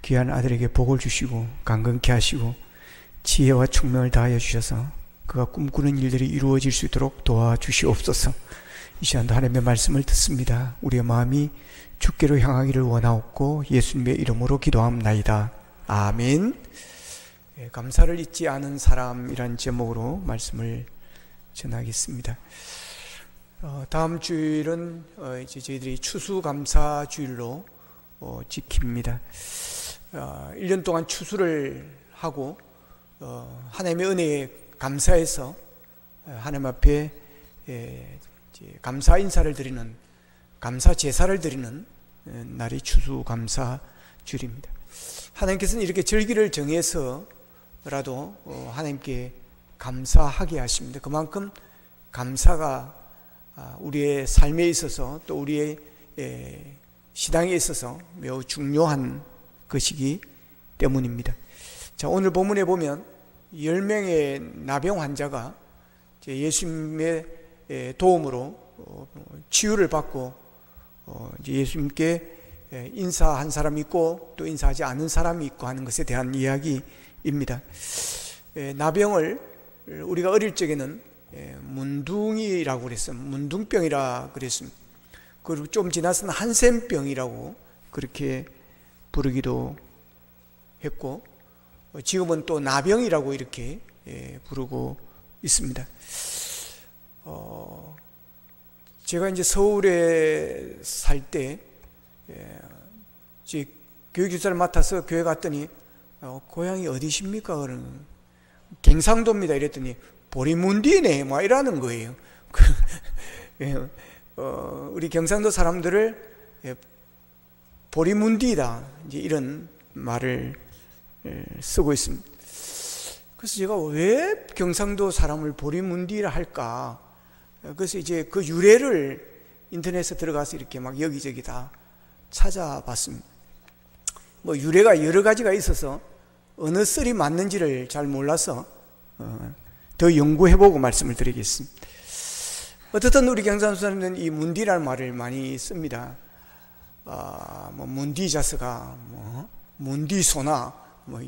귀한 아들에게 복을 주시고 강건케 하시고 지혜와 총명을 다하여 주셔서 그가 꿈꾸는 일들이 이루어질 수 있도록 도와주시옵소서. 이 시간도 하나님의 말씀을 듣습니다. 우리의 마음이 주께로 향하기를 원하옵고 예수님의 이름으로 기도합나이다. 아멘. 감사를 잊지 않은 사람이란 제목으로 말씀을 전하겠습니다. 다음 주일은 이제 저희들이 추수감사 주일로 지킵니다. 1년 동안 추수를 하고 하나님의 은혜에 감사해서 하나님 앞에 감사 인사를 드리는, 감사 제사를 드리는 날이 추수감사 주일입니다. 하나님께서는 이렇게 절기를 정해서라도 하나님께 감사하게 하십니다. 그만큼 감사가 우리의 삶에 있어서 또 우리의 신앙에 있어서 매우 중요한 것이기 때문입니다. 자, 오늘 본문에 보면 10명의 나병 환자가 예수님의 도움으로 치유를 받고 예수님께 인사한 사람이 있고 또 인사하지 않은 사람이 있고 하는 것에 대한 이야기입니다. 나병을 우리가 어릴 적에는 문둥이라고 그랬어요. 문둥병이라 그랬습니다. 그리고 좀 지나서는 한센병이라고 그렇게 부르기도 했고, 지금은 또 나병이라고 이렇게 부르고 있습니다. 제가 이제 서울에 살 때 교육교사를 맡아서 교회 갔더니 고향이 어디십니까? 그러는 경상도입니다. 이랬더니 보리문디네 뭐 이러는 거예요. 우리 경상도 사람들을 보리문디다 이제 이런 말을 쓰고 있습니다. 그래서 제가 왜 경상도 사람을 보리문디라 할까? 그래서 이제 그 유래를 인터넷에 들어가서 이렇게 막 여기저기 다 찾아봤습니다. 뭐 유래가 여러 가지가 있어서 어느 썰이 맞는지를 잘 몰라서 더 연구해보고 말씀을 드리겠습니다. 어쨌든 우리 경상도 사람들은 이 문디라는 말을 많이 씁니다. 뭐 문디자스가 뭐 문디소나 뭐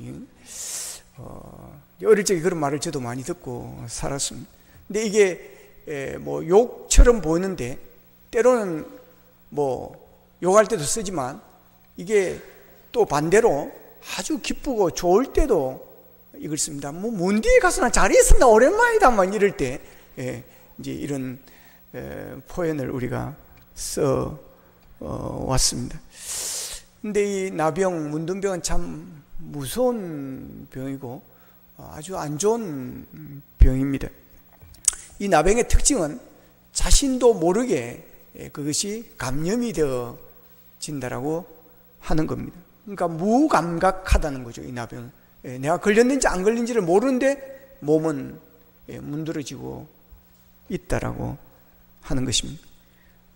어릴 적에 그런 말을 저도 많이 듣고 살았습니다. 근데 이게 뭐 욕처럼 보이는데 때로는 뭐 욕할 때도 쓰지만 이게 또 반대로 아주 기쁘고 좋을 때도 이걸 씁니다. 뭐 문디에 가서 나 잘 있습니다. 오랜만이다 막 이럴 때 이제 이런 표현을 우리가 써 왔습니다. 근데 이 나병, 문둥병은 참 무서운 병이고 아주 안 좋은 병입니다. 이 나병의 특징은 자신도 모르게 그것이 감염이 되어진다라고 하는 겁니다. 그러니까 무감각하다는 거죠. 이 나병은 내가 걸렸는지 안 걸린지를 모르는데 몸은 문드러지고 있다라고 하는 것입니다.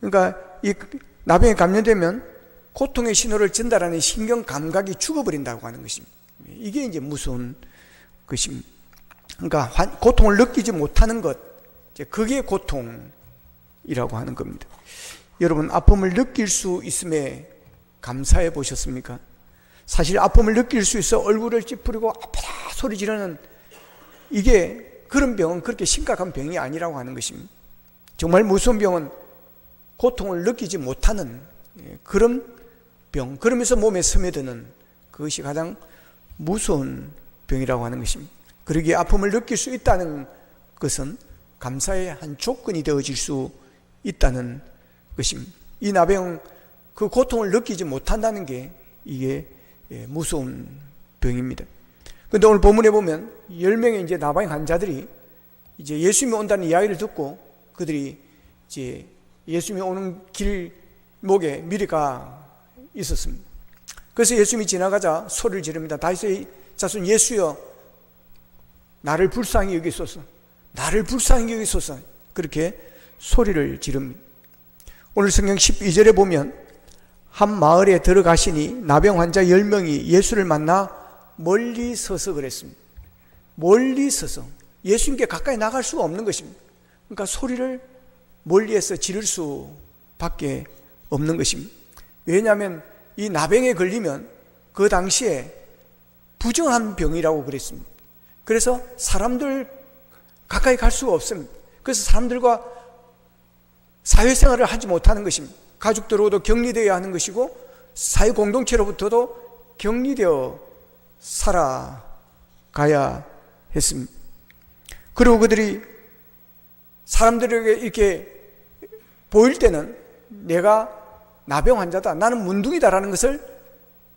그러니까 이 나병에 감염되면 고통의 신호를 전달하는 신경 감각이 죽어버린다고 하는 것입니다. 이게 이제 무서운 것입니다. 그러니까 고통을 느끼지 못하는 것, 그게 고통이라고 하는 겁니다. 여러분, 아픔을 느낄 수 있음에 감사해 보셨습니까? 사실 아픔을 느낄 수 있어 얼굴을 찌푸리고 아프다 소리 지르는 이게 그런 병은 그렇게 심각한 병이 아니라고 하는 것입니다. 정말 무서운 병은 고통을 느끼지 못하는 그런 병, 그러면서 몸에 스며드는 그것이 가장 무서운 병이라고 하는 것입니다. 그러기에 아픔을 느낄 수 있다는 것은 감사의 한 조건이 되어질 수 있다는 것입니다. 이 나병, 그 고통을 느끼지 못한다는 게 이게 무서운 병입니다. 그런데 오늘 본문에 보면 10명의 이제 나병 환자들이 이제 예수님이 온다는 이야기를 듣고 그들이 이제 예수님이 오는 길목에 미리 가 있었습니다. 그래서 예수님이 지나가자 소리를 지릅니다. 다윗의 자손 예수여, 나를 불쌍히 여기소서, 나를 불쌍히 여기소서, 그렇게 소리를 지릅니다. 오늘 성경 12절에 보면 한 마을에 들어가시니 나병 환자 10명이 예수를 만나 멀리 서서 그랬습니다. 멀리 서서 예수님께 가까이 나갈 수가 없는 것입니다. 그러니까 소리를 멀리에서 지를 수밖에 없는 것입니다. 왜냐하면 이 나병에 걸리면 그 당시에 부정한 병이라고 그랬습니다. 그래서 사람들 가까이 갈 수가 없습니다. 그래서 사람들과 사회생활을 하지 못하는 것입니다. 가족들로도 격리되어야 하는 것이고 사회 공동체로부터도 격리되어 살아가야 했습니다. 그리고 그들이 사람들에게 이렇게 보일 때는 내가 나병 환자다, 나는 문둥이다라는 것을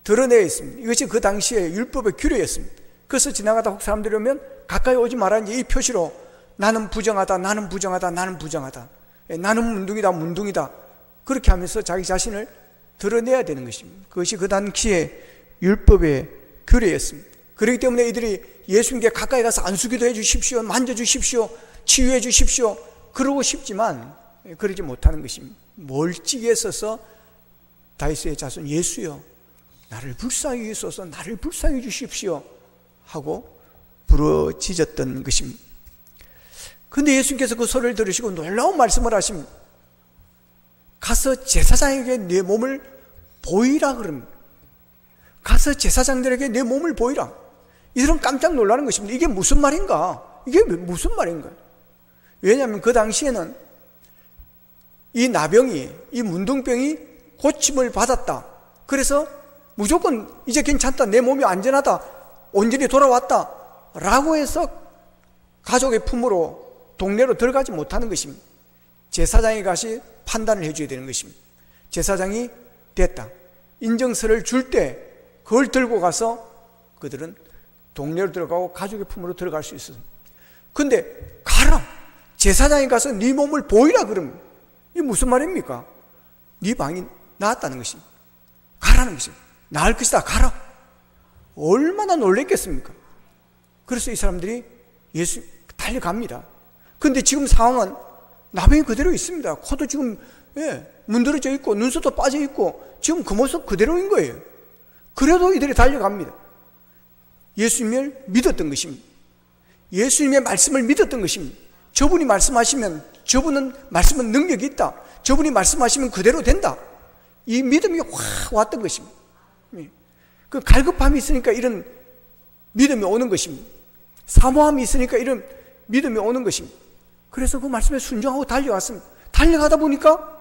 드러내야 했습니다. 이것이 그 당시의 율법의 규례였습니다. 그래서 지나가다 혹 사람들이 오면 가까이 오지 말라는 이 표시로 나는 부정하다, 나는 부정하다, 나는 부정하다, 나는 문둥이다, 문둥이다, 그렇게 하면서 자기 자신을 드러내야 되는 것입니다. 그것이 그 당시의 율법의 규례였습니다. 그렇기 때문에 이들이 예수님께 가까이 가서 안수기도 해주십시오, 만져주십시오, 치유해 주십시오 그러고 싶지만 그러지 못하는 것입니다. 멀찍이 서서 다윗의 자손 예수여, 나를 불쌍히 여기소서, 나를 불쌍히 주십시오 하고 부르짖었던 것입니다. 그런데 예수님께서 그 소리를 들으시고 놀라운 말씀을 하십니다. 가서 제사장에게 내 몸을 보이라 그럽니다. 가서 제사장들에게 내 몸을 보이라. 이들은 깜짝 놀라는 것입니다. 이게 무슨 말인가? 이게 무슨 말인가? 왜냐하면 그 당시에는 이 나병이, 이 문둥병이 고침을 받았다. 그래서 무조건 이제 괜찮다, 내 몸이 안전하다, 온전히 돌아왔다 라고 해서 가족의 품으로 동네로 들어가지 못하는 것입니다. 제사장이 가시 판단을 해줘야 되는 것입니다. 제사장이 됐다, 인정서를 줄 때 그걸 들고 가서 그들은 동네로 들어가고 가족의 품으로 들어갈 수 있었습니다. 근데 가라, 제사장이 가서 네 몸을 보이라 그러면 이게 무슨 말입니까? 네 방이 나았다는 것입니다. 가라는 것입니다. 나을 것이다, 가라. 얼마나 놀랬겠습니까? 그래서 이 사람들이 예수 달려갑니다. 근데 지금 상황은 나병이 그대로 있습니다. 코도 지금 문드러져 있고 눈썹도 빠져 있고 지금 그 모습 그대로인 거예요. 그래도 이들이 달려갑니다. 예수님을 믿었던 것입니다. 예수님의 말씀을 믿었던 것입니다. 저분이 말씀하시면, 저분은 말씀은 능력이 있다, 저분이 말씀하시면 그대로 된다, 이 믿음이 확 왔던 것입니다. 그 갈급함이 있으니까 이런 믿음이 오는 것입니다. 사모함이 있으니까 이런 믿음이 오는 것입니다. 그래서 그 말씀에 순종하고 달려왔습니다. 달려가다 보니까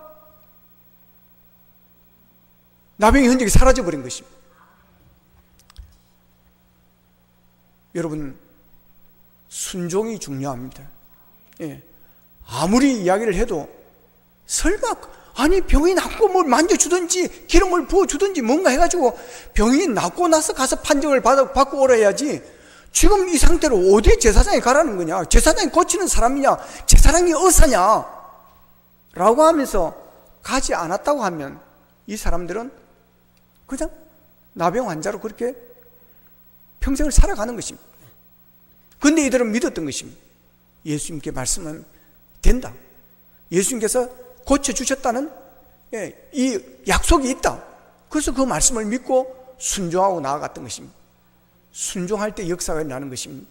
나병의 흔적이 사라져버린 것입니다. 여러분, 순종이 중요합니다. 아무리 이야기를 해도 설마 아니 병이 낫고 뭘 만져주든지 기름을 부어주든지 뭔가 해가지고 병이 낫고 나서 가서 판정을 받고 오라 해야지, 지금 이 상태로 어디 제사장에 가라는 거냐, 제사장이 고치는 사람이냐, 제사장이 의사냐 라고 하면서 가지 않았다고 하면 이 사람들은 그냥 나병 환자로 그렇게 평생을 살아가는 것입니다. 그런데 이들은 믿었던 것입니다. 예수님께 말씀은 된다, 예수님께서 고쳐주셨다는 이 약속이 있다. 그래서 그 말씀을 믿고 순종하고 나아갔던 것입니다. 순종할 때 역사가 일어나는 것입니다.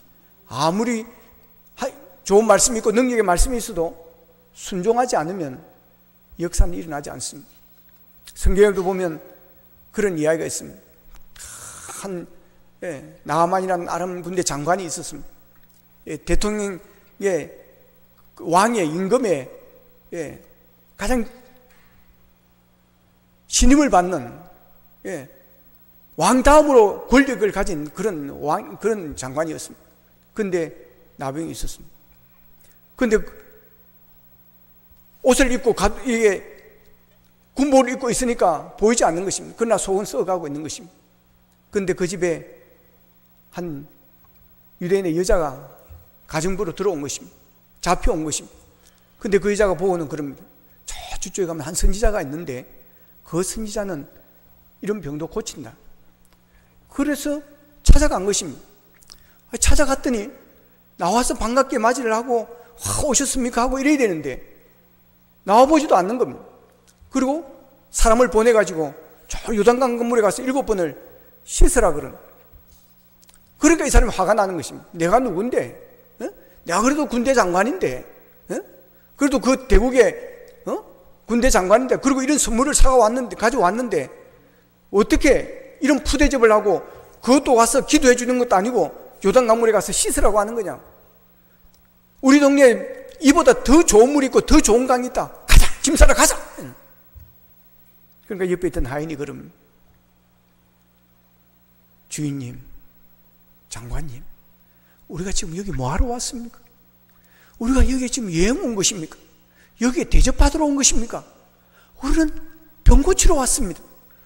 아무리 좋은 말씀이 있고 능력의 말씀이 있어도 순종하지 않으면 역사는 일어나지 않습니다. 성경에도 보면 그런 이야기가 있습니다. 한 나아만이라는 아람 군대 장관이 있었습니다. 대통령의 왕의 임금의 가장 신임을 받는 왕 다음으로 권력을 가진 그런 장관이었습니다. 그런데 나병이 있었습니다. 그런데 옷을 입고 이게 군복을 입고 있으니까 보이지 않는 것입니다. 그러나 속은 썩어가고 있는 것입니다. 그런데 그 집에 한 유대인의 여자가 가정부로 들어온 것입니다. 잡혀온 것입니다. 근데 그 여자가 보고는 그럽니다. 저쪽에 가면 한 선지자가 있는데 그 선지자는 이런 병도 고친다. 그래서 찾아간 것입니다. 찾아갔더니 나와서 반갑게 맞이를 하고 오셨습니까? 하고 이래야 되는데 나와보지도 않는 겁니다. 그리고 사람을 보내가지고 저 요단강 건물에 가서 7번을 씻으라 그러는. 그러니까 이 사람이 화가 나는 것입니다. 내가 누군데? 내가 그래도 군대 장관인데, 그래도 그 대국의 군대 장관인데, 그리고 이런 선물을 가져왔는데 어떻게 이런 푸대접을 하고 그것도 와서 기도해 주는 것도 아니고 요단강물에 가서 씻으라고 하는 거냐? 우리 동네에 이보다 더 좋은 물이 있고 더 좋은 강이 있다. 가자! 짐 싸러 가자! 그러니까 옆에 있던 하인이 그러면 주인님, 장관님, 우리가 지금 여기 뭐하러 왔습니까? 우리가 여기 지금 여행 온 것입니까? 여기에 대접받으러 온 것입니까? 우리는 병 고치러 왔습니다.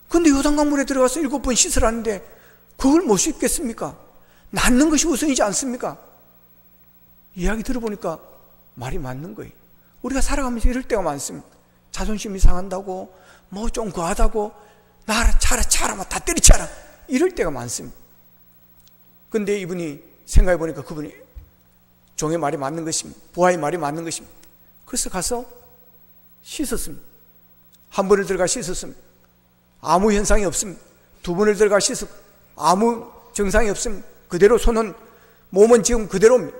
그런데 요단강물에 들어가서 7번 씻으라는데 그걸 못 씻겠습니까? 낫는 것이 우선이지 않습니까? 이야기 들어보니까 말이 맞는 거예요. 우리가 살아가면서 이럴 때가 많습니다. 자존심이 상한다고, 뭐 좀 과하다고, 나라 차라 다 때리쳐라, 이럴 때가 많습니다. 근데 이분이 생각해 보니까 그분이 종의 말이 맞는 것입니다. 부하의 말이 맞는 것입니다. 그래서 가서 씻었습니다. 한 번을 들어가 씻었습니다. 아무 현상이 없습니다. 두 번을 들어가 씻었고 아무 증상이 없습니다. 그대로 손은, 몸은 지금 그대로입니다.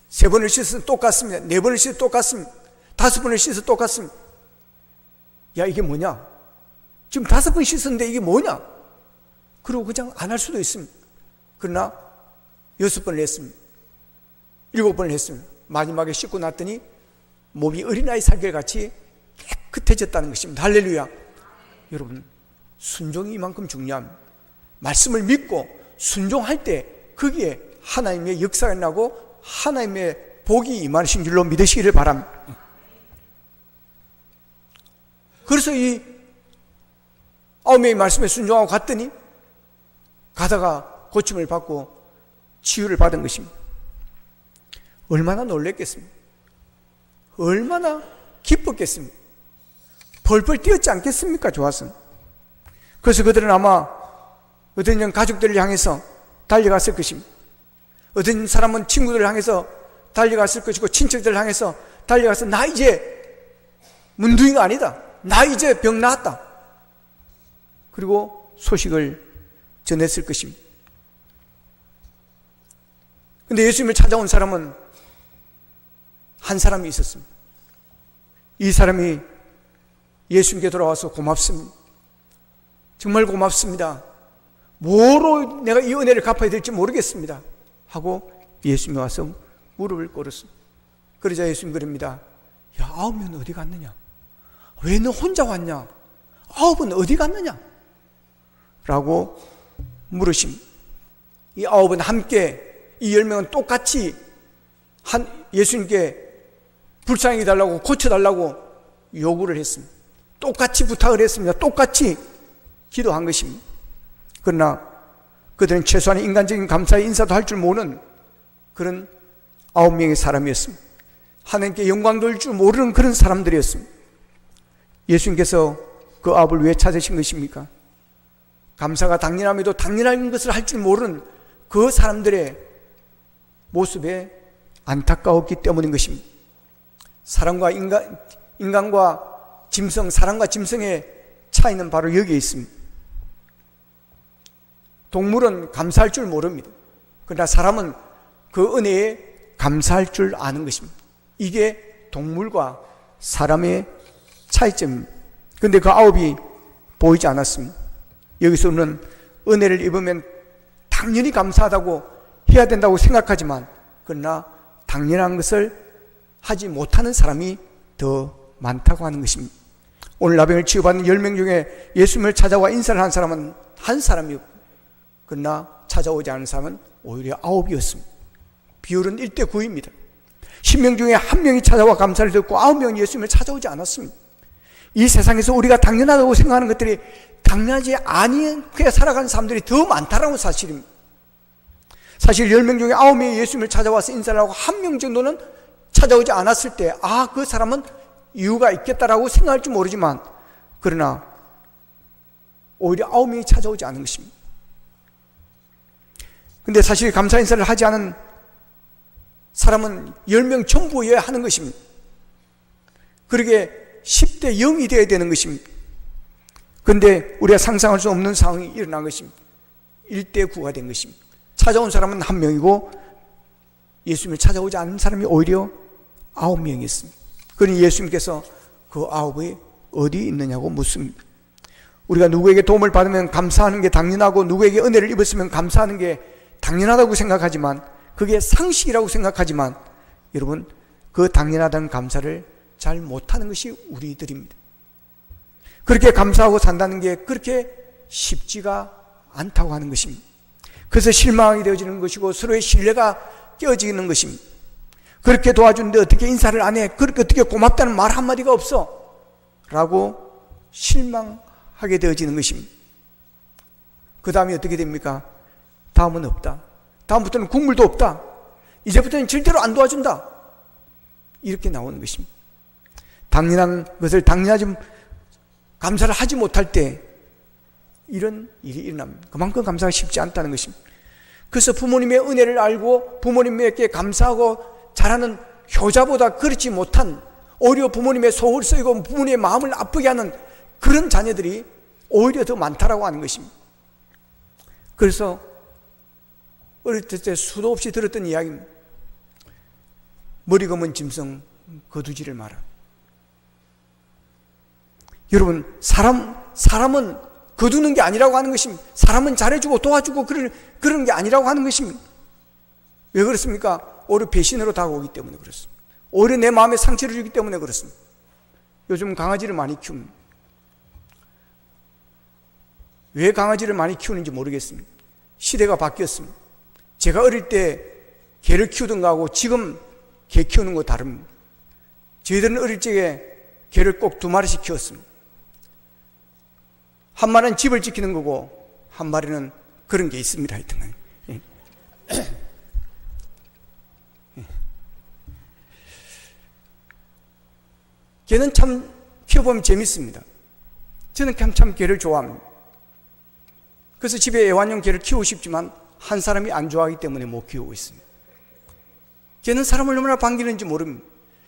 세 번을 씻어서 똑같습니다. 네 번을 씻어서 똑같습니다. 5번을 씻어서 똑같습니다. 야, 이게 뭐냐? 지금 5번 씻었는데 이게 뭐냐? 그리고 그냥 안 할 수도 있습니다. 그러나 6번을 했습니다. 7번을 했습니다. 마지막에 씻고 났더니 몸이 어린아이 살결같이 깨끗해졌다는 것입니다. 할렐루야. 여러분, 순종이 이만큼 중요합니다. 말씀을 믿고 순종할 때 거기에 하나님의 역사가 나고 하나님의 복이 임하신 줄로 믿으시기를 바랍니다. 그래서 이 9명의 말씀에 순종하고 갔더니 가다가 고침을 받고 치유를 받은 것입니다. 얼마나 놀랬겠습니까? 얼마나 기뻤겠습니까? 벌벌 뛰었지 않겠습니까? 좋아서. 그래서 그들은 아마 어떤 가족들을 향해서 달려갔을 것입니다. 어떤 사람은 친구들을 향해서 달려갔을 것이고 친척들을 향해서 달려가서 나 이제 문둥이가 아니다. 나 이제 병 나았다. 그리고 소식을 전했을 것입니다. 그런데 예수님을 찾아온 사람은 한 사람이 있었습니다. 이 사람이 예수님께 돌아와서 고맙습니다. 정말 고맙습니다. 뭐로 내가 이 은혜를 갚아야 될지 모르겠습니다. 하고 예수님이 와서 무릎을 꿇었습니다. 그러자 예수님 그럽니다. 야, 9명은 어디 갔느냐? 왜 너 혼자 왔냐? 9은 어디 갔느냐? 라고 물으십니다. 이 9은 함께, 이 10명은 똑같이 예수님께 불쌍히 달라고, 고쳐달라고 요구를 했습니다. 똑같이 부탁을 했습니다. 똑같이 기도한 것입니다. 그러나 그들은 최소한의 인간적인 감사의 인사도 할 줄 모르는 그런 9명의 사람이었습니다. 하나님께 영광 돌릴 줄 모르는 그런 사람들이었습니다. 예수님께서 그 아합을 왜 찾으신 것입니까? 감사가 당연함에도 당연한 것을 할 줄 모르는 그 사람들의 모습에 안타까웠기 때문인 것입니다. 사람과 인간과 짐승, 사람과 짐승의 차이는 바로 여기에 있습니다. 동물은 감사할 줄 모릅니다. 그러나 사람은 그 은혜에 감사할 줄 아는 것입니다. 이게 동물과 사람의 차이점입니다. 그런데 그 9이 보이지 않았습니다. 여기서 우리는 은혜를 입으면 당연히 감사하다고 해야 된다고 생각하지만, 그러나 당연한 것을 하지 못하는 사람이 더 많다고 하는 것입니다. 오늘 나병을 치유받는 10명 중에 예수님을 찾아와 인사를 한 사람은 한 사람이었고, 그러나 찾아오지 않은 사람은 오히려 9이었습니다. 비율은 1:9입니다. 10명 중에 1명이 찾아와 감사를 듣고 9명이 예수님을 찾아오지 않았습니다. 이 세상에서 우리가 당연하다고 생각하는 것들이 당연하지 않게 살아가는 사람들이 더 많다는 사실입니다. 사실 10명 중에 9명이 예수님을 찾아와서 인사를 하고 1명 정도는 찾아오지 않았을 때, 그 사람은 이유가 있겠다라고 생각할지 모르지만, 그러나 오히려 9명이 찾아오지 않은 것입니다. 근데 사실 감사 인사를 하지 않은 사람은 10명 전부여야 하는 것입니다. 그러게 10대 0이 되어야 되는 것입니다. 그런데 우리가 상상할 수 없는 상황이 일어난 것입니다. 1:9가 된 것입니다. 찾아온 사람은 1명이고 예수님을 찾아오지 않은 사람이 오히려 9명이었습니다. 그러니 예수님께서 그 9이 어디 있느냐고 묻습니다. 우리가 누구에게 도움을 받으면 감사하는 게 당연하고 누구에게 은혜를 입었으면 감사하는 게 당연하다고 생각하지만, 그게 상식이라고 생각하지만, 여러분, 그 당연하다는 감사를 잘 못하는 것이 우리들입니다. 그렇게 감사하고 산다는 게 그렇게 쉽지가 않다고 하는 것입니다. 그래서 실망하게 되어지는 것이고 서로의 신뢰가 깨어지는 것입니다. 그렇게 도와주는데 어떻게 인사를 안 해? 그렇게 어떻게 고맙다는 말 한마디가 없어? 라고 실망하게 되어지는 것입니다. 그 다음에 어떻게 됩니까? 다음은 없다. 다음부터는 국물도 없다. 이제부터는 절대로 안 도와준다. 이렇게 나오는 것입니다. 당연한 것을 당연하지 감사를 하지 못할 때 이런 일이 일어납니다. 그만큼 감사가 쉽지 않다는 것입니다. 그래서 부모님의 은혜를 알고 부모님에게 감사하고 잘하는 효자보다 그렇지 못한, 오히려 부모님의 속을 썩이고 부모님의 마음을 아프게 하는 그런 자녀들이 오히려 더 많다라고 하는 것입니다. 그래서 어릴 때 수도 없이 들었던 이야기입니다. 머리 검은 짐승 거두지를 마라. 여러분, 사람은 거두는 게 아니라고 하는 것입니다. 사람은 잘해주고 도와주고 그런 게 아니라고 하는 것입니다. 왜 그렇습니까? 오히려 배신으로 다가오기 때문에 그렇습니다. 오히려 내 마음에 상처를 주기 때문에 그렇습니다. 요즘 강아지를 많이 키웁니다. 왜 강아지를 많이 키우는지 모르겠습니다. 시대가 바뀌었습니다. 제가 어릴 때 개를 키우던 거하고 지금 개 키우는 거 다릅니다. 저희들은 어릴 적에 개를 꼭 2마리씩 키웠습니다. 한 마리는 집을 지키는 거고 한 마리는 그런 게 있습니다. 하여튼 예. 개는 참 키워보면 재밌습니다. 저는 참 개를 좋아합니다. 그래서 집에 애완용 개를 키우고 싶지만 한 사람이 안 좋아하기 때문에 못 키우고 있습니다. 개는 사람을 얼마나 반기는지 모릅니다.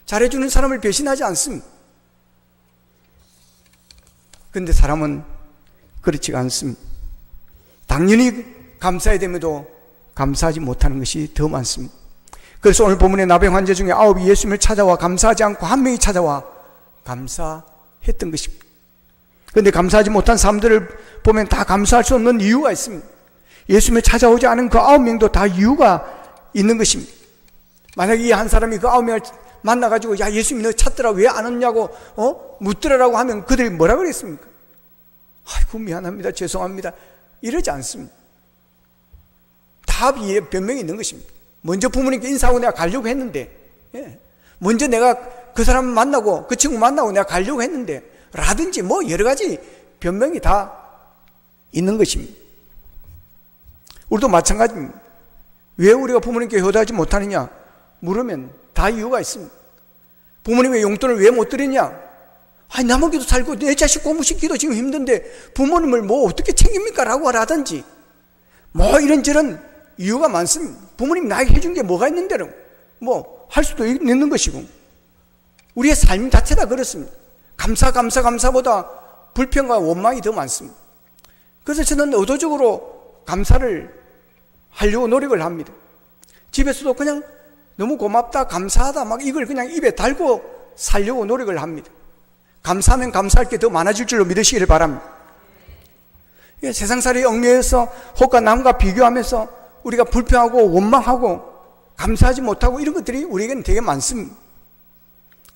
잘해주는 사람을 배신하지 않습니다. 그런데 사람은 그렇지가 않습니다. 당연히 감사해야 됨에도 감사하지 못하는 것이 더 많습니다. 그래서 오늘 본문의 나병 환자 중에 9이 예수님을 찾아와 감사하지 않고 한 명이 찾아와 감사했던 것입니다. 그런데 감사하지 못한 사람들을 보면 다 감사할 수 없는 이유가 있습니다. 예수님을 찾아오지 않은 그 9명도 다 이유가 있는 것입니다. 만약에 이 한 사람이 그 9명을 만나가지고 야 예수님 너 찾더라 왜 안 왔냐고 묻더라라고 하면 그들이 뭐라 그랬습니까? 아이고 미안합니다 죄송합니다 이러지 않습니다. 다 변명이 있는 것입니다. 먼저 부모님께 인사하고 내가 가려고 했는데 먼저 내가 그 사람 만나고 그 친구 만나고 내가 가려고 했는데 라든지 뭐 여러 가지 변명이 다 있는 것입니다. 우리도 마찬가지입니다. 왜 우리가 부모님께 효도하지 못하느냐 물으면 다 이유가 있습니다. 부모님의 용돈을 왜 못 드렸냐? 아니 나먹기도 살고 내 자식 공부시키기도 지금 힘든데 부모님을 뭐 어떻게 챙깁니까? 라고 하라든지 뭐 이런저런 이유가 많습니다. 부모님이 나에게 해준 게 뭐가 있는데요? 뭐 할 수도 있는 것이고 우리의 삶 자체가 그렇습니다. 감사보다 불평과 원망이 더 많습니다. 그래서 저는 의도적으로 감사를 하려고 노력을 합니다. 집에서도 그냥 너무 고맙다 감사하다 막 이걸 그냥 입에 달고 살려고 노력을 합니다. 감사하면 감사할 게 더 많아질 줄로 믿으시기를 바랍니다. 세상살이 얽매여서 혹과 남과 비교하면서 우리가 불평하고 원망하고 감사하지 못하고 이런 것들이 우리에게는 되게 많습니다.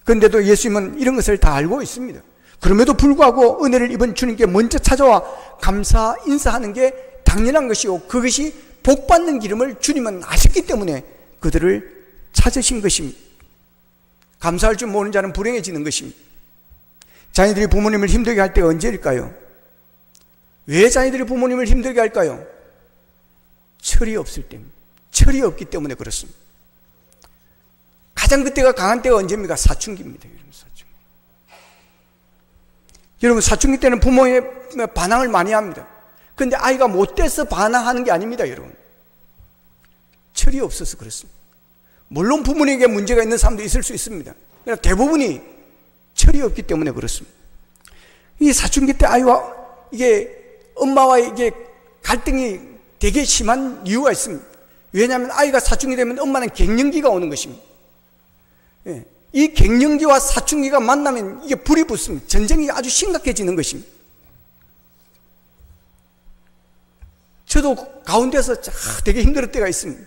그런데도 예수님은 이런 것을 다 알고 있습니다. 그럼에도 불구하고 은혜를 입은 주님께 먼저 찾아와 감사 인사하는 게 당연한 것이고 그것이 복받는 기름을 주님은 아셨기 때문에 그들을 찾으신 것입니다. 감사할 줄 모르는 자는 불행해지는 것입니다. 자녀들이 부모님을 힘들게 할 때가 언제일까요? 왜 자녀들이 부모님을 힘들게 할까요? 철이 없을 때입니다. 철이 없기 때문에 그렇습니다. 가장 그때가 강한 때가 언제입니까? 사춘기입니다. 여러분 사춘기 때는 부모의 반항을 많이 합니다. 그런데 아이가 못돼서 반항하는 게 아닙니다. 여러분 철이 없어서 그렇습니다. 물론 부모님에게 문제가 있는 사람도 있을 수 있습니다. 그러나 대부분이 철이 없기 때문에 그렇습니다. 이 사춘기 때 아이와 이게 엄마와 이게 갈등이 되게 심한 이유가 있습니다. 왜냐하면 아이가 사춘기 되면 엄마는 갱년기가 오는 것입니다. 이 갱년기와 사춘기가 만나면 이게 불이 붙습니다. 전쟁이 아주 심각해지는 것입니다. 저도 가운데서 되게 힘들 때가 있습니다.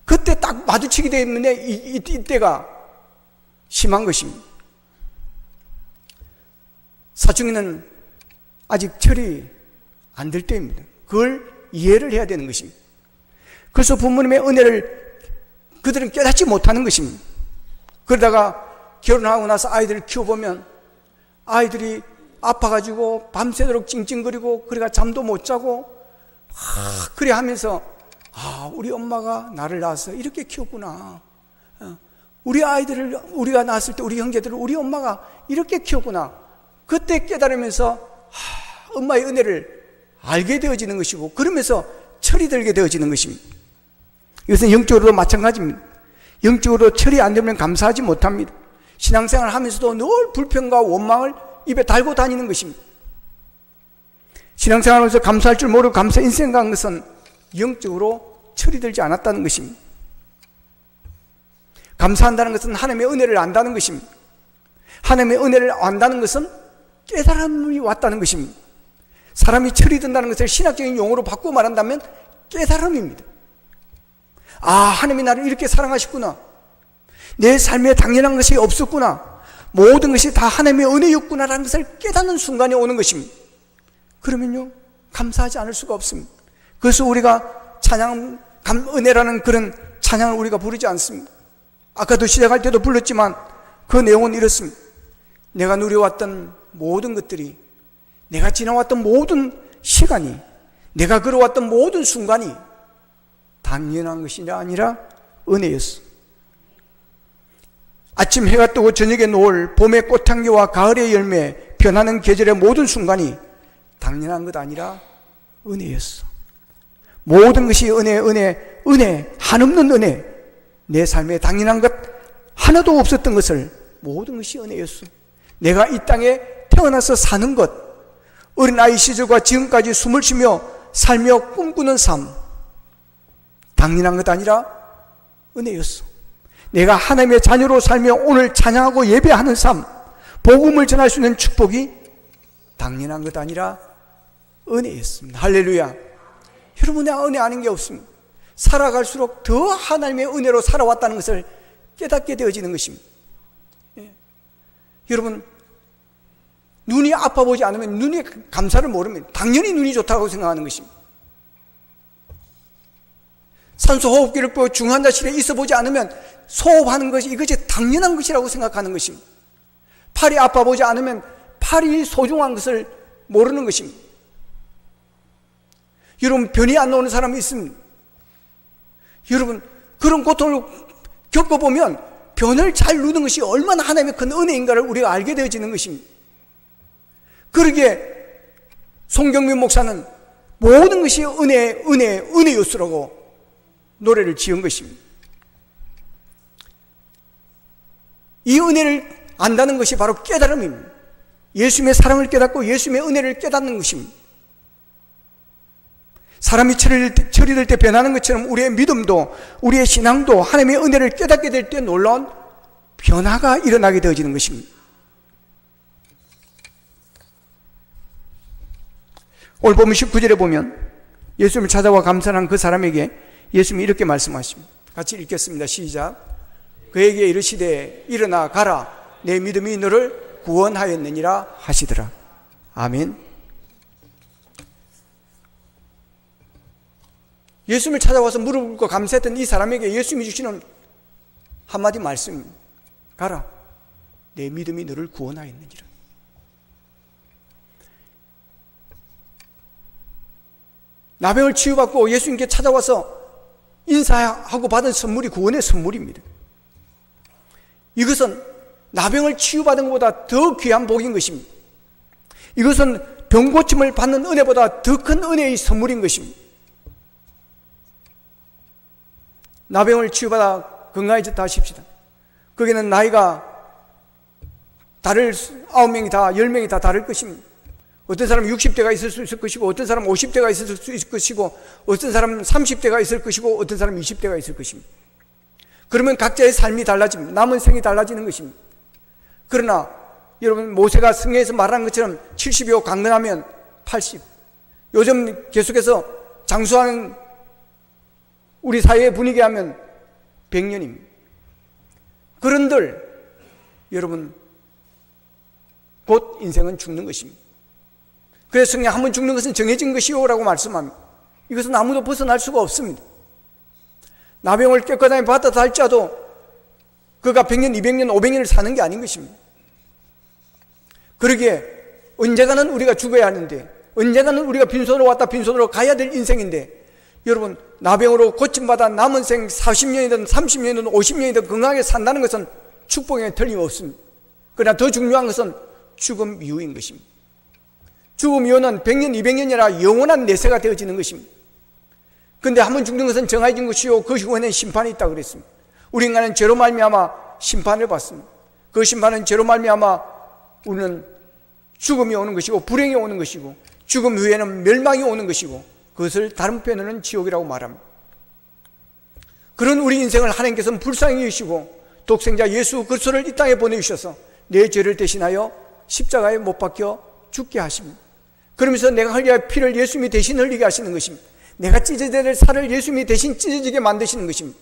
그때 딱 마주치게 되면 이때가 심한 것입니다. 사춘기는 아직 철이 안 들 때입니다. 그걸 이해를 해야 되는 것입니다. 그래서 부모님의 은혜를 그들은 깨닫지 못하는 것입니다. 그러다가 결혼하고 나서 아이들을 키워보면 아이들이 아파가지고 밤새도록 찡찡거리고 그래가 잠도 못 자고 그래 하면서 우리 엄마가 나를 낳아서 이렇게 키웠구나. 우리 아이들을 우리가 낳았을 때 우리 형제들을 우리 엄마가 이렇게 키웠구나. 그때 깨달으면서 엄마의 은혜를 알게 되어지는 것이고 그러면서 철이 들게 되어지는 것입니다. 이것은 영적으로도 마찬가지입니다. 영적으로 철이 안 되면 감사하지 못합니다. 신앙생활을 하면서도 늘 불평과 원망을 입에 달고 다니는 것입니다. 신앙생활하면서 감사할 줄 모르고 감사 인생과 한 것은 영적으로 철이 들지 않았다는 것입니다. 감사한다는 것은 하나님의 은혜를 안다는 것입니다. 하나님의 은혜를 안다는 것은 깨달음이 왔다는 것입니다. 사람이 철이 든다는 것을 신학적인 용어로 바꾸어 말한다면 깨달음입니다. 하나님이 나를 이렇게 사랑하셨구나. 내 삶에 당연한 것이 없었구나. 모든 것이 다 하나님의 은혜였구나라는 것을 깨닫는 순간이 오는 것입니다. 그러면요, 감사하지 않을 수가 없습니다. 그래서 우리가 은혜라는 그런 찬양을 우리가 부르지 않습니다. 아까도 시작할 때도 불렀지만 그 내용은 이렇습니다. 내가 누려왔던 모든 것들이, 내가 지나왔던 모든 시간이, 내가 걸어왔던 모든 순간이 당연한 것이 아니라 은혜였어. 아침 해가 뜨고 저녁에 노을, 봄의 꽃향기와 가을의 열매, 변하는 계절의 모든 순간이 당연한 것 아니라 은혜였어. 모든 것이 은혜, 한없는 은혜. 내 삶에 당연한 것 하나도 없었던 것을 모든 것이 은혜였어. 내가 이 땅에 태어나서 사는 것, 어린아이 시절과 지금까지 숨을 쉬며 살며 꿈꾸는 삶, 당연한 것 아니라 은혜였어. 내가 하나님의 자녀로 살며 오늘 찬양하고 예배하는 삶, 복음을 전할 수 있는 축복이 당연한 것 아니라 은혜였습니다. 할렐루야. 여러분, 내가 은혜 아닌 게 없습니다. 살아갈수록 더 하나님의 은혜로 살아왔다는 것을 깨닫게 되어지는 것입니다. 여러분, 눈이 아파 보지 않으면 눈이 감사를 모르면 당연히 눈이 좋다고 생각하는 것입니다. 산소 호흡기를 빼고 중환자실에 있어 보지 않으면 소호흡하는 것이 이것이 당연한 것이라고 생각하는 것입니다. 팔이 아파 보지 않으면 팔이 소중한 것을 모르는 것입니다. 여러분, 변이 안 나오는 사람이 있습니다. 여러분, 그런 고통을 겪어보면 변을 잘 누는 것이 얼마나 하나님의 큰 은혜인가를 우리가 알게 되어지는 것입니다. 그러기에 송경민 목사는 모든 것이 은혜였으라고 노래를 지은 것입니다. 이 은혜를 안다는 것이 바로 깨달음입니다. 예수님의 사랑을 깨닫고 예수님의 은혜를 깨닫는 것입니다. 사람이 철이 들 때 변하는 것처럼 우리의 믿음도, 우리의 신앙도 하나님의 은혜를 깨닫게 될 때 놀라운 변화가 일어나게 되어지는 것입니다. 오늘 보면 19절에 보면 예수님을 찾아와 감사한 그 사람에게 예수님이 이렇게 말씀하십니다. 같이 읽겠습니다. 시작. 그에게 이르시되 일어나 가라, 내 믿음이 너를 구원하였느니라 하시더라. 아멘. 예수님을 찾아와서 무릎 꿇고 감사했던 이 사람에게 예수님이 주시는 한마디 말씀입니다. 가라, 내 믿음이 너를 구원하였느니라. 나병을 치유받고 예수님께 찾아와서 인사하고 받은 선물이 구원의 선물입니다. 이것은 나병을 치유받은 것보다 더 귀한 복인 것입니다. 이것은 병고침을 받는 은혜보다 더 큰 은혜의 선물인 것입니다. 나병을 치유받아 건강해졌다 하십시다. 거기는 나이가 다를 9명이 다 10명이 다 다를 것입니다. 어떤 사람은 60대가 있을 수 있을 것이고, 어떤 사람은 50대가 있을 수 있을 것이고, 어떤 사람은 30대가 있을 것이고, 어떤 사람은 20대가 있을 것입니다. 그러면 각자의 삶이 달라집니다. 남은 생이 달라지는 것입니다. 그러나 여러분, 모세가 성경에서 말한 것처럼 70이고 강건하면 80, 요즘 계속해서 장수하는 우리 사회의 분위기 하면 100년입니다. 그런들 여러분, 곧 인생은 죽는 것입니다. 그래서 성경 한번 죽는 것은 정해진 것이요 라고 말씀합니다. 이것은 아무도 벗어날 수가 없습니다. 나병을 깨끗하게 받았다 할지라도 그가 100년, 200년, 500년을 사는 게 아닌 것입니다. 그러기에 언젠가는 우리가 죽어야 하는데, 언젠가는 우리가 빈손으로 왔다 빈손으로 가야 될 인생인데, 여러분, 나병으로 고침받아 남은 생 40년이든 30년이든 50년이든 건강하게 산다는 것은 축복에 틀림없습니다. 그러나 더 중요한 것은 죽음 이후인 것입니다. 죽음 이후는 100년, 200년이라 영원한 내세가 되어지는 것입니다. 그런데 한번 죽는 것은 정해진 것이요, 그 후에는 심판이 있다고 그랬습니다. 우리 인간은 죄로 말미암아 심판을 받습니다. 그 심판은 죄로 말미암아 우리는 죽음이 오는 것이고 불행이 오는 것이고 죽음 후에는 멸망이 오는 것이고 그것을 다른 표현으로는 지옥이라고 말합니다. 그런 우리 인생을 하나님께서는 불쌍히 여기시고 독생자 예수 그리스도를 이 땅에 보내주셔서 내 죄를 대신하여 십자가에 못 박혀 죽게 하십니다. 그러면서 내가 흘려야 할 피를 예수님이 대신 흘리게 하시는 것입니다. 내가 찢어져야 될 살을 예수님이 대신 찢어지게 만드시는 것입니다.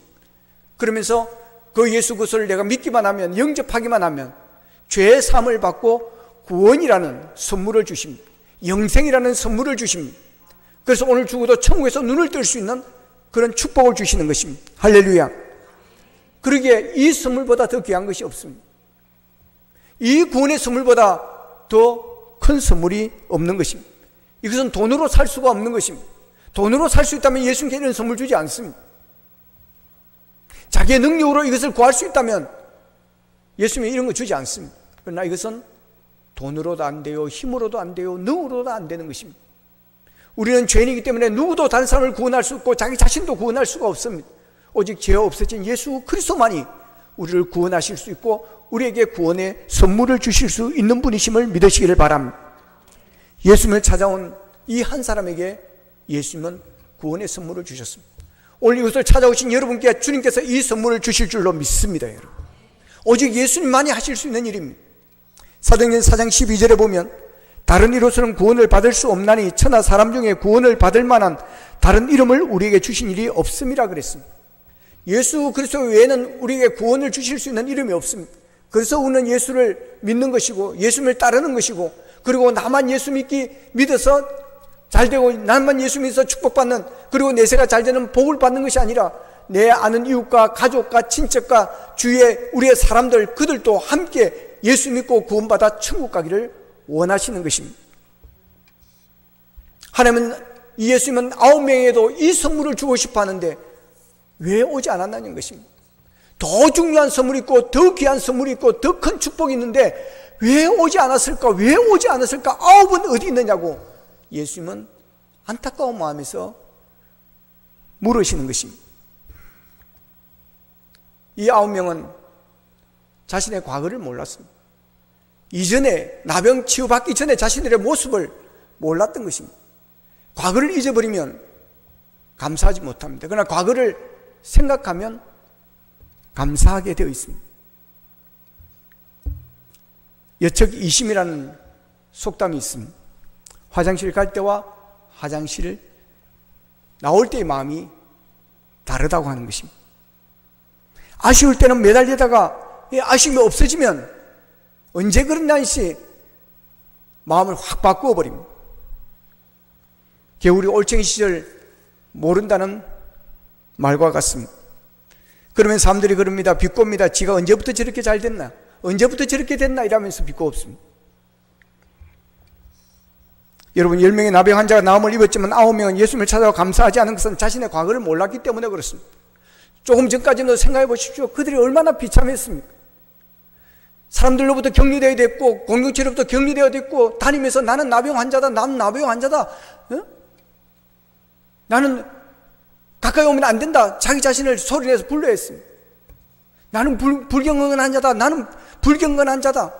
그러면서 그 예수 그리스도를 내가 믿기만 하면, 영접하기만 하면 죄의 사함을 받고 구원이라는 선물을 주십니다. 영생이라는 선물을 주십니다. 그래서 오늘 죽어도 천국에서 눈을 뜰 수 있는 그런 축복을 주시는 것입니다. 할렐루야. 그러기에 이 선물보다 더 귀한 것이 없습니다. 이 구원의 선물보다 더 큰 선물이 없는 것입니다. 이것은 돈으로 살 수가 없는 것입니다. 돈으로 살 수 있다면 예수님께 이런 선물 주지 않습니다. 자기의 능력으로 이것을 구할 수 있다면 예수님이 이런 거 주지 않습니다. 그러나 이것은 돈으로도 안 돼요, 힘으로도 안 돼요, 능으로도 안 되는 것입니다. 우리는 죄인이기 때문에 누구도 다른 사람을 구원할 수 없고 자기 자신도 구원할 수가 없습니다. 오직 죄 없어진 예수 그리스도만이 우리를 구원하실 수 있고 우리에게 구원의 선물을 주실 수 있는 분이심을 믿으시기를 바랍니다. 예수님을 찾아온 이 한 사람에게 예수님은 구원의 선물을 주셨습니다. 오늘 이것을 찾아오신 여러분께 주님께서 이 선물을 주실 줄로 믿습니다. 여러분, 오직 예수님만이 하실 수 있는 일입니다. 사도행전 4장 12절에 보면 다른 이로서는 구원을 받을 수 없나니 천하 사람 중에 구원을 받을 만한 다른 이름을 우리에게 주신 일이 없음이라 그랬습니다. 예수 그리스도 외에는 우리에게 구원을 주실 수 있는 이름이 없습니다. 그래서 우리는 예수를 믿는 것이고 예수님을 따르는 것이고, 그리고 나만 예수 믿어서 잘되고 나만 예수 믿어서 축복받는, 그리고 내세가 잘되는 복을 받는 것이 아니라 내 아는 이웃과 가족과 친척과 주위의 우리의 사람들, 그들도 함께 예수 믿고 구원받아 천국 가기를 원하시는 것입니다. 하나님은 이 예수님은 9명에도 이 선물을 주고 싶어 하는데 왜 오지 않았냐는 것입니다. 더 중요한 선물이 있고 더 귀한 선물이 있고 더 큰 축복이 있는데 왜 오지 않았을까? 왜 오지 않았을까? 9은 어디 있느냐고 예수님은 안타까운 마음에서 물으시는 것입니다. 이 9명은 자신의 과거를 몰랐습니다. 이전에 나병 치유받기 전에 자신들의 모습을 몰랐던 것입니다. 과거를 잊어버리면 감사하지 못합니다. 그러나 과거를 생각하면 감사하게 되어 있습니다. 여척 이심이라는 속담이 있습니다. 화장실 갈 때와 화장실 나올 때의 마음이 다르다고 하는 것입니다. 아쉬울 때는 매달리다가 아쉬움이 없어지면 언제 그랬나시 마음을 확 바꾸어 버립니다. 겨울이 올챙이 시절 모른다는 말과 같습니다. 그러면 사람들이 그럽니다. 비꼬입니다. 지가 언제부터 저렇게 잘 됐나? 언제부터 저렇게 됐나? 이러면서 비꼬없습니다. 여러분, 10명의 나병 환자가 나음을 입었지만 9명은 예수님을 찾아와 감사하지 않은 것은 자신의 과거를 몰랐기 때문에 그렇습니다. 조금 전까지도 생각해 보십시오. 그들이 얼마나 비참했습니까? 사람들로부터 격리되어야 됐고 공동체로부터 격리되어야 됐고 다니면서 나는 나병 환자다, 나는 나병 환자다, 어? 나는 가까이 오면 안 된다, 자기 자신을 소리내서 불러했습니다. 나는 불경건한 자다, 나는 불경건한 자다.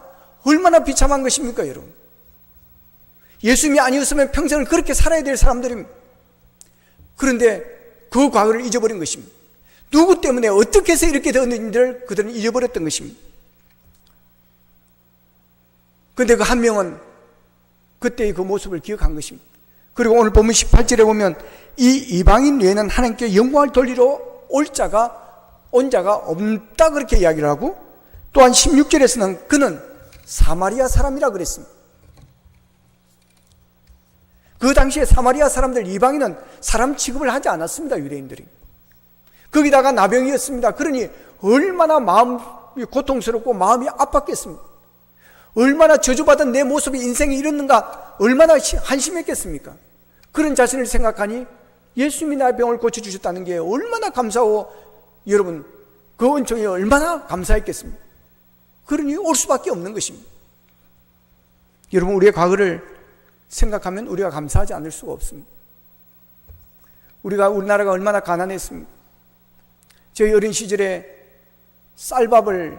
얼마나 비참한 것입니까, 여러분? 예수님이 아니었으면 평생을 그렇게 살아야 될 사람들입니다. 그런데 그 과거를 잊어버린 것입니다. 누구 때문에 어떻게 해서 이렇게 되었는지를 그들은 잊어버렸던 것입니다. 그런데 그 한 명은 그때의 그 모습을 기억한 것입니다. 그리고 오늘 본문 18절에 보면 이 이방인 외에는 하나님께 영광을 돌리러 온 자가 없다 그렇게 이야기를 하고, 또한 16절에서는 그는 사마리아 사람이라 그랬습니다. 그 당시에 사마리아 사람들, 이방인은 사람 취급을 하지 않았습니다. 유대인들이. 거기다가 나병이었습니다. 그러니 얼마나 마음이 고통스럽고 마음이 아팠겠습니까? 얼마나 저주받은 내 모습이 인생이 이렇는가 얼마나 한심했겠습니까? 그런 자신을 생각하니 예수님이 나의 병을 고쳐주셨다는 게 얼마나 감사하고, 여러분 그 은총이 얼마나 감사했겠습니까? 그러니 올 수밖에 없는 것입니다. 여러분, 우리의 과거를 생각하면 우리가 감사하지 않을 수가 없습니다. 우리나라가 얼마나 가난했습니까? 저희 어린 시절에 쌀밥을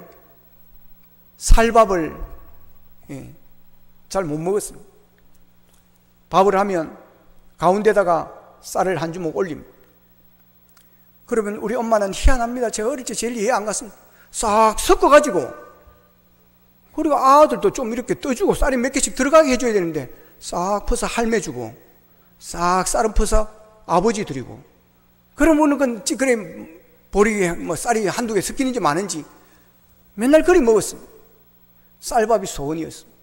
잘 못 먹었습니다. 밥을 하면 가운데다가 쌀을 한 주먹 올립니다. 그러면 우리 엄마는 희한합니다. 제가 어릴 때 제일 이해 안 갔습니다. 싹 섞어가지고, 그리고 아들도 좀 이렇게 떠주고 쌀이 몇 개씩 들어가게 해줘야 되는데 싹 퍼서 할매 주고, 싹 쌀은 퍼서 아버지 드리고, 그러면은 그건 그래 보리에 뭐 쌀이 한두 개 섞이는지 많은지 맨날 그리 먹었습니다. 쌀밥이 소원이었습니다.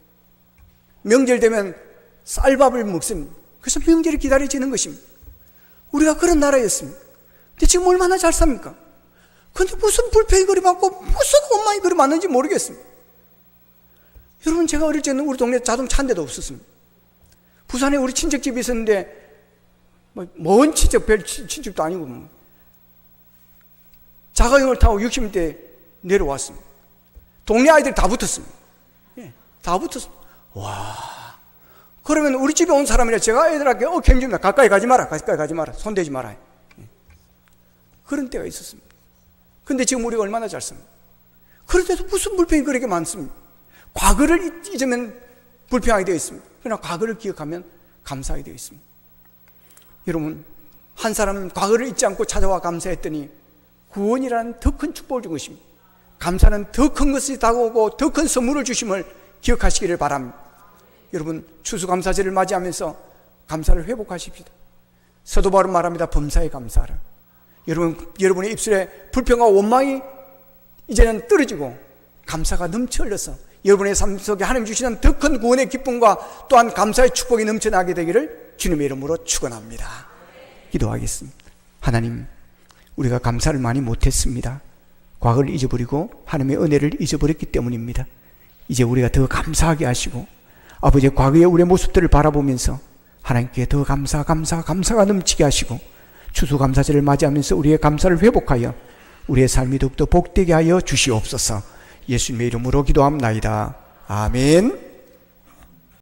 명절 되면 쌀밥을 먹습니다. 그래서 명절이 기다려지는 것입니다. 우리가 그런 나라였습니다. 근데 지금 얼마나 잘 삽니까? 근데 무슨 불평이 그리 많고 무슨 원망이 그리 많은지 모르겠습니다. 여러분, 제가 어릴 때는 우리 동네 자동차 한 대도 없었습니다. 부산에 우리 친척집이 있었는데 먼 친척, 별 친척도 아니고 자가용을 타고 60대 내려왔습니다. 동네 아이들이 다 붙었습니다. 다 붙었습니다. 와, 그러면 우리 집에 온 사람이라 제가 애들한테 캠줍니다. 가까이 가지 마라, 손대지 마라. 그런 때가 있었습니다. 근데 지금 우리가 얼마나 잘 씁니까? 그런데도 무슨 불평이 그렇게 많습니까? 과거를 잊으면 불평하게 되어 있습니다. 그러나 과거를 기억하면 감사하게 되어 있습니다. 여러분, 한 사람은 과거를 잊지 않고 찾아와 감사했더니 구원이라는 더 큰 축복을 준 것입니다. 감사는 더 큰 것이 다가오고 더 큰 선물을 주심을 기억하시기를 바랍니다. 여러분, 추수감사절을 맞이하면서 감사를 회복하십시다. 사도 바울은 말합니다. 범사에 감사하라. 여러분의 입술에 불평과 원망이 이제는 떨어지고 감사가 넘쳐 흘러서 여러분의 삶 속에 하나님 주시는 더 큰 구원의 기쁨과 또한 감사의 축복이 넘쳐나게 되기를 주님의 이름으로 축원합니다. 기도하겠습니다. 하나님, 우리가 감사를 많이 못했습니다. 과거를 잊어버리고 하나님의 은혜를 잊어버렸기 때문입니다. 이제 우리가 더 감사하게 하시고 아버지의 과거의 우리의 모습들을 바라보면서 하나님께 더 감사가 넘치게 하시고 추수감사절을 맞이하면서 우리의 감사를 회복하여 우리의 삶이 더욱더 복되게 하여 주시옵소서. 예수님의 이름으로 기도합나이다. 아멘.